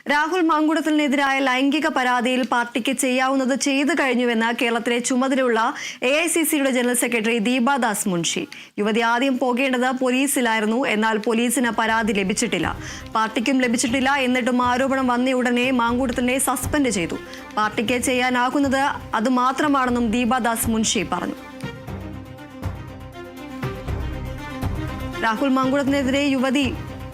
രാഹുൽ മാങ്കുടത്തിനെതിരായ ലൈംഗിക പരാതിയിൽ പാർട്ടിക്ക് ചെയ്യാവുന്നത് ചെയ്തു കഴിഞ്ഞുവെന്ന് കേരളത്തിലെ ചുമതലയുള്ള AICCയുടെ ജനറൽ സെക്രട്ടറി ദീപാദാസ് മുൻഷി. യുവതി ആദ്യം പോകേണ്ടത് പോലീസിലായിരുന്നു, എന്നാൽ പോലീസിന് പരാതി ലഭിച്ചിട്ടില്ല. പാർട്ടിക്കും ലഭിച്ചിട്ടില്ല. എന്നിട്ടും ആരോപണം വന്ന ഉടനെ മാങ്കുടത്തിനെ സസ്പെൻഡ് ചെയ്തു. പാർട്ടിക്ക് ചെയ്യാനാകുന്നത് അത് മാത്രമാണെന്നും ദീപാദാസ് മുൻഷി പറഞ്ഞു. രാഹുൽ മാങ്കുടത്തിനെതിരെ യുവതി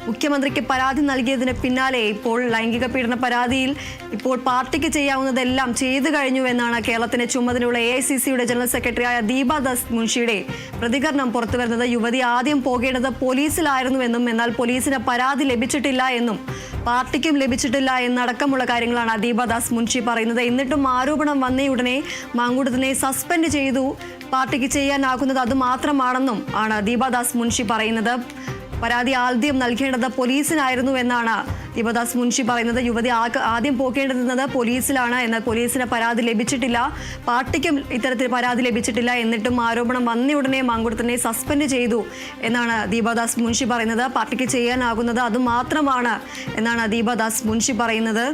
മുഖ്യമന്ത്രിക്ക് പരാതി നൽകിയതിന് പിന്നാലെ ഇപ്പോൾ ലൈംഗിക പീഡന പരാതിയിൽ ഇപ്പോൾ പാർട്ടിക്ക് ചെയ്യാവുന്നതെല്ലാം ചെയ്തു കഴിഞ്ഞു എന്നാണ് കേരളത്തിന് ചുമതലയുള്ള AICCയുടെ ജനറൽ സെക്രട്ടറിയായ ദീപാദാസ് മുൻഷിയുടെ പ്രതികരണം പുറത്തുവരുന്നത്. യുവതി ആദ്യം പോകേണ്ടത് പോലീസിലായിരുന്നുവെന്നും എന്നാൽ പോലീസിന് പരാതി ലഭിച്ചിട്ടില്ല എന്നും പാർട്ടിക്കും ലഭിച്ചിട്ടില്ല എന്നടക്കമുള്ള കാര്യങ്ങളാണ് ദീപാദാസ് മുൻഷി പറയുന്നത്. എന്നിട്ടും ആരോപണം വന്നയുടനെ മാങ്കുടത്തിനെ സസ്പെൻഡ് ചെയ്തു. പാർട്ടിക്ക് ചെയ്യാനാകുന്നത് അത് മാത്രമാണെന്നും ആണ് ദീപാദാസ് മുൻഷി പറയുന്നത്. പരാതി ആദ്യം നൽകേണ്ടത് പോലീസിനായിരുന്നു എന്നാണ് ദീപാദാസ് മുൻഷി പറയുന്നത്. യുവതി ആദ്യം പോകേണ്ടത് പോലീസിലാണ്, എന്നാൽ പോലീസിന് പരാതി ലഭിച്ചിട്ടില്ല. പാർട്ടിക്കും ഇത്തരത്തിൽ പരാതി ലഭിച്ചിട്ടില്ല. എന്നിട്ടും ആരോപണം വന്നയുടനെ മാങ്കുടത്തിനെ സസ്പെൻഡ് ചെയ്തു എന്നാണ് ദീപാദാസ് മുൻഷി പറയുന്നത്. പാർട്ടിക്ക് ചെയ്യാനാകുന്നത് അത് മാത്രമാണ് എന്നാണ് ദീപാദാസ് മുൻഷി പറയുന്നത്.